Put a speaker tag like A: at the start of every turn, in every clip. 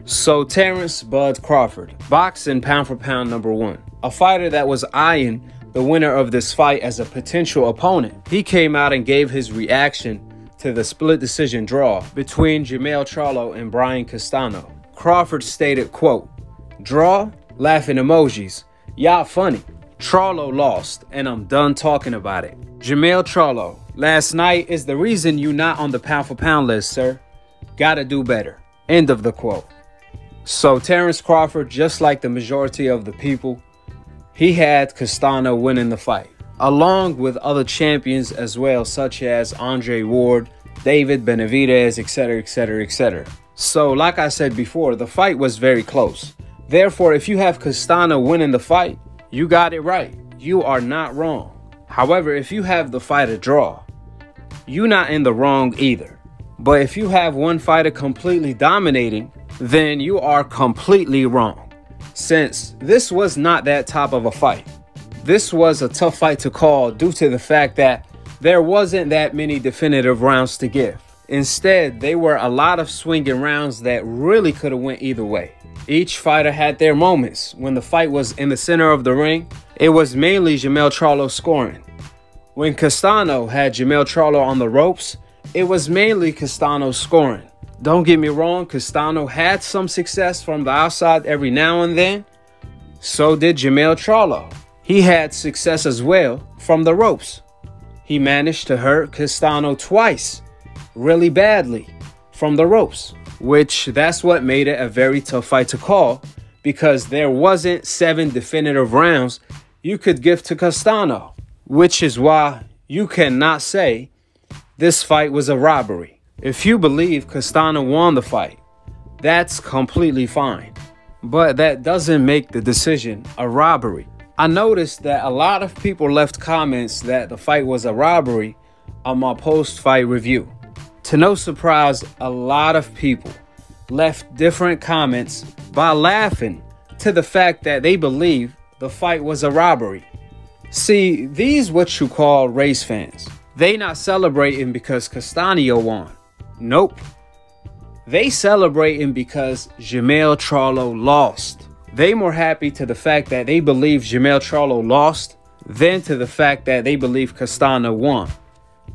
A: So Terence "Bud" Crawford, boxing pound for pound #1, a fighter that was eyeing the winner of this fight as a potential opponent. He came out and gave his reaction to the split decision draw between Jermell Charlo and Brian Castaño. Crawford stated, quote, "Draw, laughing emojis, y'all funny. Charlo lost, and I'm done talking about it. Jermell Charlo, last night is the reason you not on the pound for pound list, sir. Gotta do better." End of the quote. So Terence Crawford, just like the majority of the people, he had Castaño winning the fight, along with other champions as well, such as Andre Ward, David Benavidez, etc., etc., etc. So like I said before, the fight was very close. Therefore, if you have Castaño winning the fight, you got it right. You are not wrong. However, if you have the fight a draw, you're not in the wrong either. But if you have one fighter completely dominating, then you are completely wrong, since this was not that type of a fight. This was a tough fight to call due to the fact that there wasn't that many definitive rounds to give. Instead, they were a lot of swinging rounds that really could have went either way. Each fighter had their moments. When the fight was in the center of the ring, it was mainly Jermell Charlo scoring. When Castaño had Jermell Charlo on the ropes, it was mainly Castaño scoring. Don't get me wrong, Castaño had some success from the outside every now and then. So did Jermell Charlo. He had success as well from the ropes. He managed to hurt Castaño twice, really badly, from the ropes. Which that's what made it a very tough fight to call, because there wasn't 7 definitive rounds you could give to Castaño. Which is why you cannot say this fight was a robbery. If you believe Castaño won the fight, that's completely fine. But that doesn't make the decision a robbery. I noticed that a lot of people left comments that the fight was a robbery on my post-fight review. To no surprise, a lot of people left different comments by laughing to the fact that they believe the fight was a robbery. See, these what you call race fans. They not celebrating because Castaño won. Nope. They celebrating because Jermell Charlo lost. They more happy to the fact that they believe Jermell Charlo lost than to the fact that they believe Castaño won.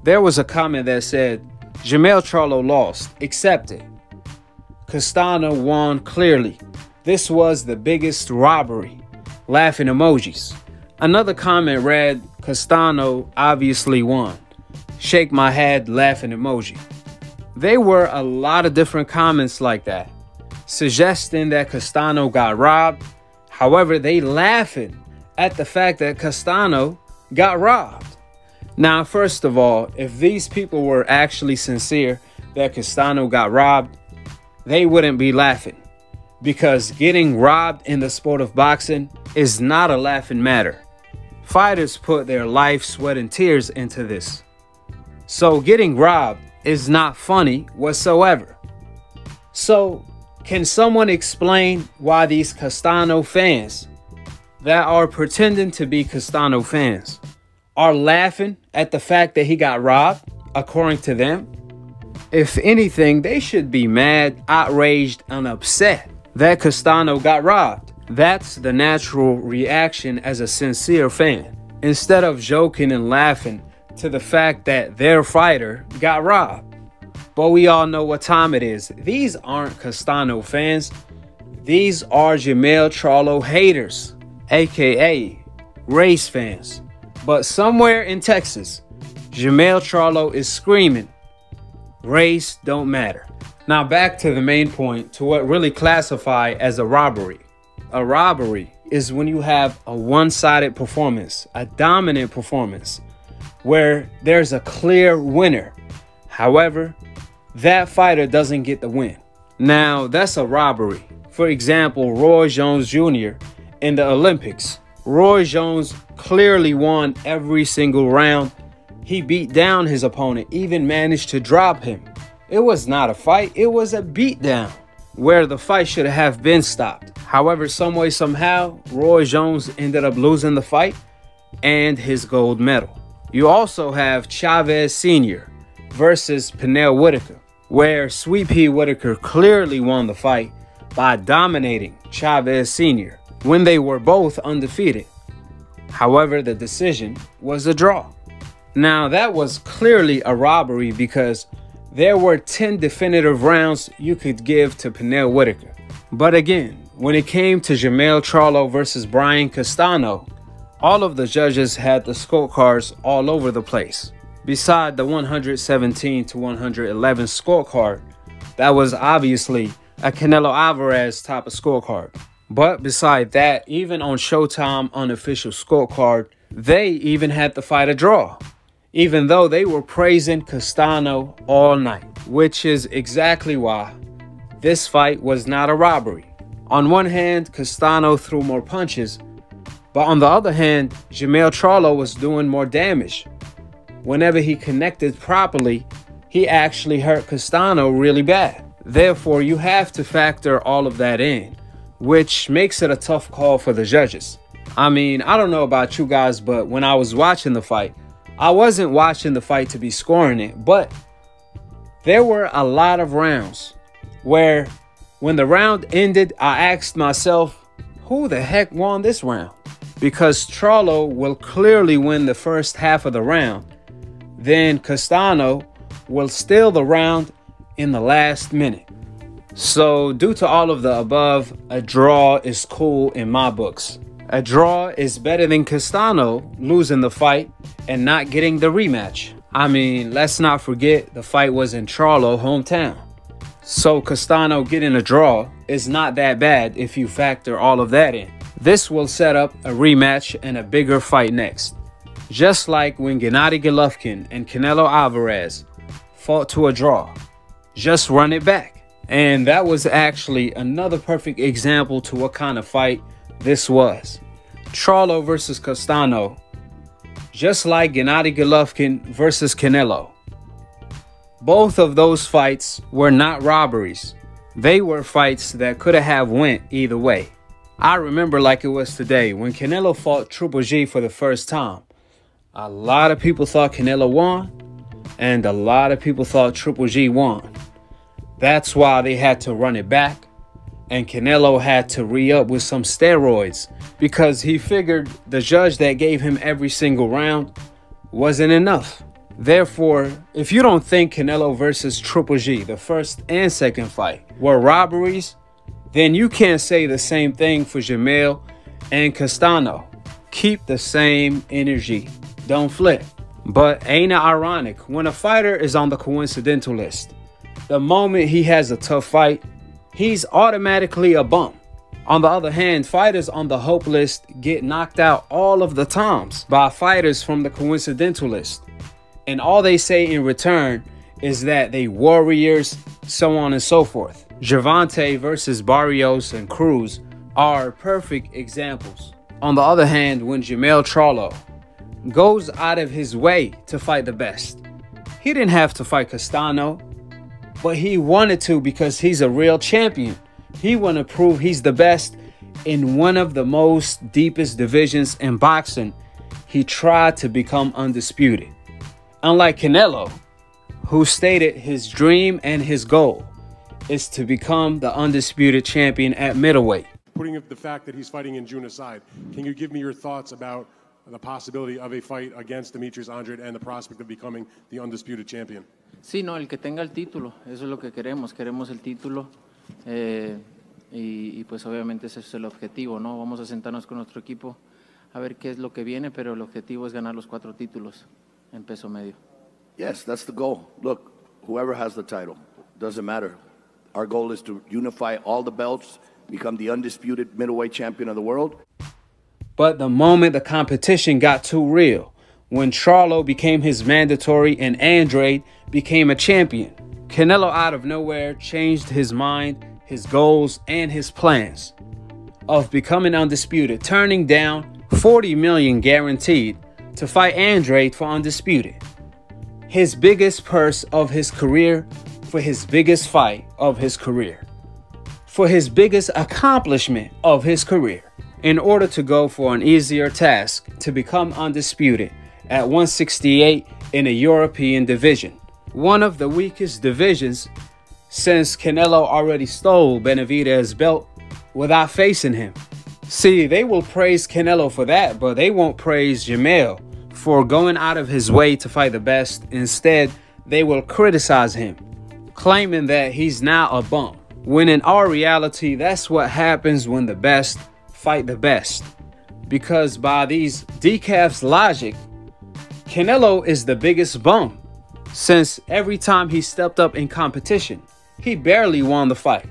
A: There was a comment that said, Jermell Charlo lost, accept it. Castaño won clearly. This was the biggest robbery. Laughing emojis. Another comment read, Castaño obviously won. Shake my head, laughing emoji. There were a lot of different comments like that, suggesting that Castaño got robbed. However, they laughing at the fact that Castaño got robbed. Now, first of all, if these people were actually sincere that Castaño got robbed, they wouldn't be laughing, because getting robbed in the sport of boxing is not a laughing matter. Fighters put their life, sweat, and tears into this. So getting robbed is not funny whatsoever. So can someone explain why these Castaño fans that are pretending to be Castaño fans are laughing at the fact that he got robbed, according to them? If anything, they should be mad, outraged, and upset that Castaño got robbed. That's the natural reaction as a sincere fan, instead of joking and laughing to the fact that their fighter got robbed. But we all know what time it is. These aren't Castaño fans. These are Jermell Charlo haters, aka race fans. But somewhere in Texas, Jermell Charlo is screaming, race don't matter. Now back to the main point, to what really classify as a robbery. A robbery is when you have a one-sided performance, a dominant performance, where there's a clear winner. However, that fighter doesn't get the win. Now, that's a robbery. For example, Roy Jones Jr. in the Olympics. Roy Jones clearly won every single round. He beat down his opponent, even managed to drop him. It was not a fight, it was a beatdown, where the fight should have been stopped. However, some way, somehow, Roy Jones ended up losing the fight and his gold medal. You also have Chavez Sr. versus Pernell Whitaker, where Sweet Pea Whitaker clearly won the fight, by dominating Chavez Sr. when they were both undefeated. However, the decision was a draw. Now, that was clearly a robbery because there were 10 definitive rounds you could give to Pernell Whitaker. But again, when it came to Jermell Charlo versus Brian Castaño, all of the judges had the scorecards all over the place. Beside the 117 to 111 scorecard, that was obviously a Canelo Alvarez type of scorecard. But beside that, even on Showtime unofficial scorecard, they even had the fight a draw, even though they were praising Castaño all night, which is exactly why this fight was not a robbery. On one hand, Castaño threw more punches, but on the other hand, Jermell Charlo was doing more damage. Whenever he connected properly, he actually hurt Castaño really bad. Therefore, you have to factor all of that in, which makes it a tough call for the judges. I mean, I don't know about you guys, but when I was watching the fight, I wasn't watching the fight to be scoring it, but there were a lot of rounds where when the round ended, I asked myself, who the heck won this round? Because Charlo will clearly win the first half of the round. Then Castaño will steal the round in the last minute. So due to all of the above, a draw is cool in my books. A draw is better than Castaño losing the fight and not getting the rematch. I mean, let's not forget the fight was in Charlo hometown. So Castaño getting a draw is not that bad if you factor all of that in. This will set up a rematch and a bigger fight next. Just like when Gennady Golovkin and Canelo Alvarez fought to a draw. Just run it back. And that was actually another perfect example to what kind of fight this was. Charlo versus Castaño. Just like Gennady Golovkin versus Canelo. Both of those fights were not robberies. They were fights that could have went either way. I remember like it was today when Canelo fought Triple G for the first time. A lot of people thought Canelo won, and a lot of people thought Triple G won. That's why they had to run it back, and Canelo had to re-up with some steroids because he figured the judge that gave him every single round wasn't enough. Therefore, if you don't think Canelo versus Triple G, the first and second fight, were robberies, then you can't say the same thing for Jermell and Castaño. Keep the same energy. Don't flip. But ain't it ironic, when a fighter is on the coincidental list, the moment he has a tough fight, he's automatically a bum. On the other hand, fighters on the hope list get knocked out all of the times by fighters from the coincidental list. And all they say in return is that they warriors, so on and so forth. Gervonta versus Barrios and Cruz are perfect examples. On the other hand, when Jermell Charlo goes out of his way to fight the best, he didn't have to fight Castaño, but he wanted to because he's a real champion. He wanted to prove he's the best in one of the most deepest divisions in boxing. He tried to become undisputed. Unlike Canelo, who stated his dream and his goal is to become the undisputed champion at middleweight.
B: Putting the fact that he's fighting in June aside, can you give me your thoughts about the possibility of a fight against Demetrius Andrade and the prospect of becoming the undisputed champion?
C: Sí, no, el que tenga el título, eso es lo que queremos el título y pues obviamente ese es el objetivo, ¿no? Vamos a sentarnos con nuestro equipo a ver qué es lo que viene, pero el objetivo es ganar los 4 títulos en peso medio.
D: Yes, that's the goal. Look, whoever has the title, doesn't matter. Our goal is to unify all the belts, become the undisputed middleweight champion of the world.
A: But the moment the competition got too real, when Charlo became his mandatory and Andrade became a champion, Canelo out of nowhere changed his mind, his goals, and his plans of becoming undisputed, turning down $40 million guaranteed to fight Andrade for undisputed. His biggest purse of his career for his biggest fight of his career, for his biggest accomplishment of his career, in order to go for an easier task to become undisputed at 168 in a European division, one of the weakest divisions since Canelo already stole Benavidez's belt without facing him. See, they will praise Canelo for that, but they won't praise Jermell for going out of his way to fight the best. Instead, they will criticize him, claiming that he's now a bum. When in our reality, that's what happens when the best fight the best. Because by these decaf's logic, Canelo is the biggest bum, since every time he stepped up in competition, he barely won the fight.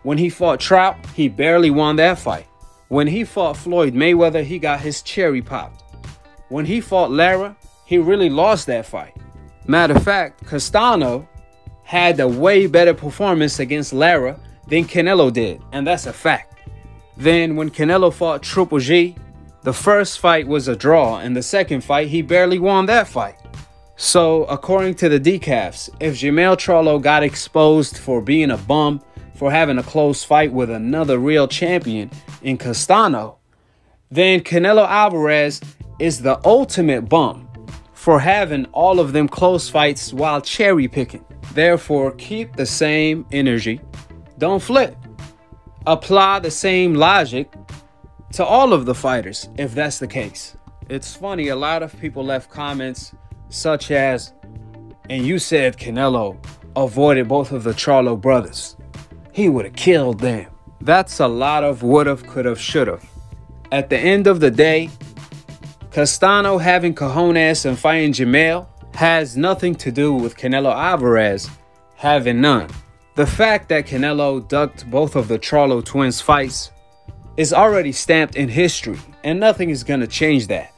A: When he fought Trout, he barely won that fight. When he fought Floyd Mayweather, he got his cherry popped. When he fought Lara, he really lost that fight. Matter of fact, Castaño had a way better performance against Lara than Canelo did, and that's a fact. Then when Canelo fought Triple G, the first fight was a draw, and the second fight, he barely won that fight. So, according to the decafs, if Jermell Charlo got exposed for being a bum, for having a close fight with another real champion in Castaño, then Canelo Alvarez is the ultimate bum for having all of them close fights while cherry picking. Therefore, keep the same energy. Don't flip. Apply the same logic to all of the fighters if that's the case. It's funny, a lot of people left comments such as, and you said Canelo avoided both of the Charlo brothers. He would have killed them. That's a lot of would've, could've, should've. At the end of the day, Castaño having cojones and fighting Jermell has nothing to do with Canelo Alvarez having none. The fact that Canelo ducked both of the Charlo twins' fights is already stamped in history, and nothing is going to change that.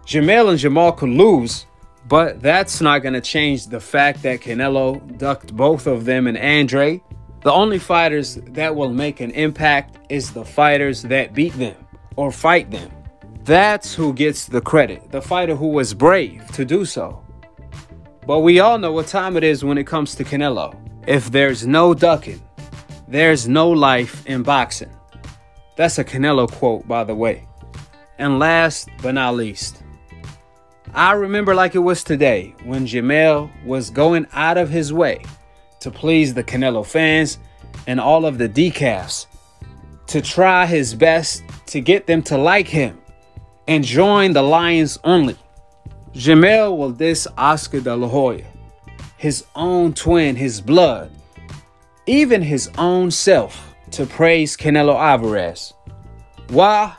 A: Jermell and Jermall could lose, but that's not going to change the fact that Canelo ducked both of them and Andre. The only fighters that will make an impact is the fighters that beat them or fight them. That's who gets the credit, the fighter who was brave to do so. But we all know what time it is when it comes to Canelo. If there's no ducking, there's no life in boxing. That's a Canelo quote, by the way. And last but not least, I remember like it was today when Jermell was going out of his way to please the Canelo fans and all of the decafs, to try his best to get them to like him and join the Lions only. Jermell will diss Oscar De La Hoya, his own twin, his blood, even his own self, to praise Canelo Alvarez. Why?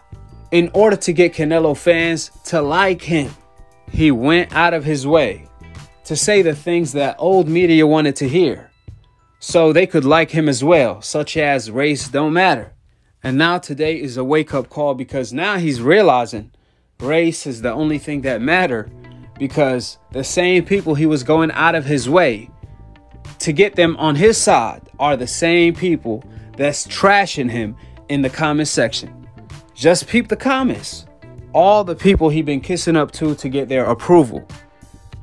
A: In order to get Canelo fans to like him. He went out of his way to say the things that old media wanted to hear, so they could like him as well, such as race don't matter. And now today is a wake-up call, because now he's realizing race is the only thing that matter, because the same people he was going out of his way to get them on his side are the same people that's trashing him in the comment section. Just peep the comments. All the people he been kissing up to get their approval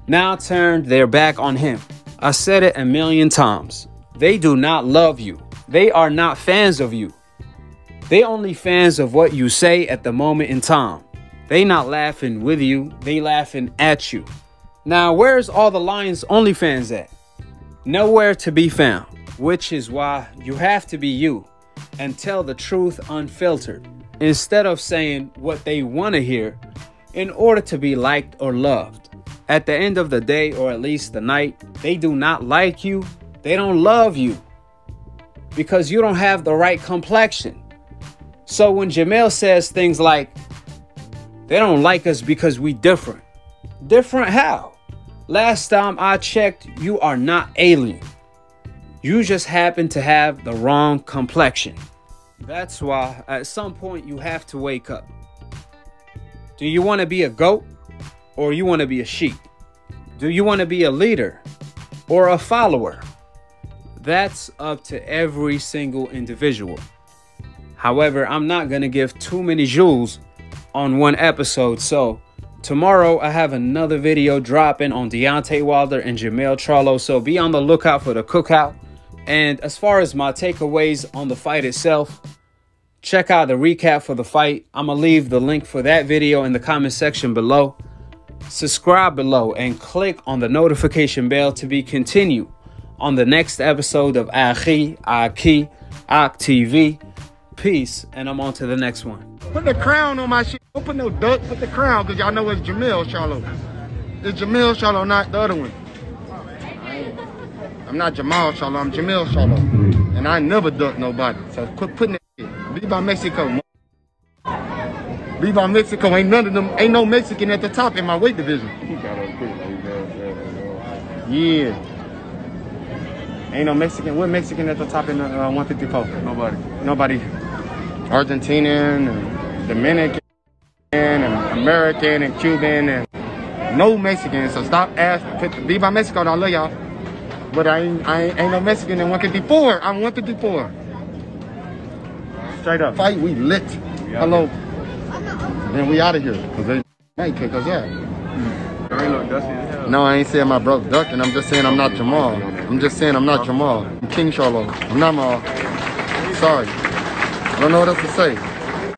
A: now turned their back on him. I said it a million times. They do not love you. They are not fans of you. They only fans of what you say at the moment in time. They not laughing with you. They laughing at you. Now, where's all the Lions only fans at? Nowhere to be found. Which is why you have to be you and tell the truth unfiltered, instead of saying what they want to hear in order to be liked or loved. At the end of the day, or at least the night, they do not like you. They don't love you because you don't have the right complexion. So when Jermell says things like, they don't like us because we different. Different how? Last time I checked, you are not alien. You just happen to have the wrong complexion. That's why at some point you have to wake up. Do you want to be a goat or you want to be a sheep? Do you want to be a leader or a follower? That's up to every single individual. However, I'm not going to give too many jewels on one episode. So tomorrow I have another video dropping on Deontay Wilder and Jermell Charlo. So be on the lookout for the cookout. And as far as my takeaways on the fight itself, check out the recap for the fight. I'm going to leave the link for that video in the comment section below. Subscribe below and click on the notification bell to be continued on the next episode of Akhi, Akhi TV. Peace, and I'm on to the next one.
E: Put the crown on my shit. Don't put no duck, put the crown, because y'all know it's Jermell Charlo. It's Jermell Charlo, not the other one. I'm not Jermell Charlo, I'm Jermell Charlo. And I never duck nobody. So quit putting that shit. Viva Mexico. Viva Mexico. Ain't none of them, ain't no Mexican at the top in my weight division. Yeah. Ain't no Mexican. What Mexican at the top in the 154? Nobody. Argentinian, and Dominican, and American, and Cuban, and no Mexican. So stop asking. Viva Mexico, I love y'all. But I ain't no Mexican in 154. I'm 154. Straight up. Fight, we lit. Hello. Then we out of here. Cause they ain't kick us out. No, I ain't saying my brother ducking. I'm just saying I'm not Jermell. I'm just saying I'm not Jermell. I'm King Charlo. I'm not Mal. Sorry. I don't know what else to say.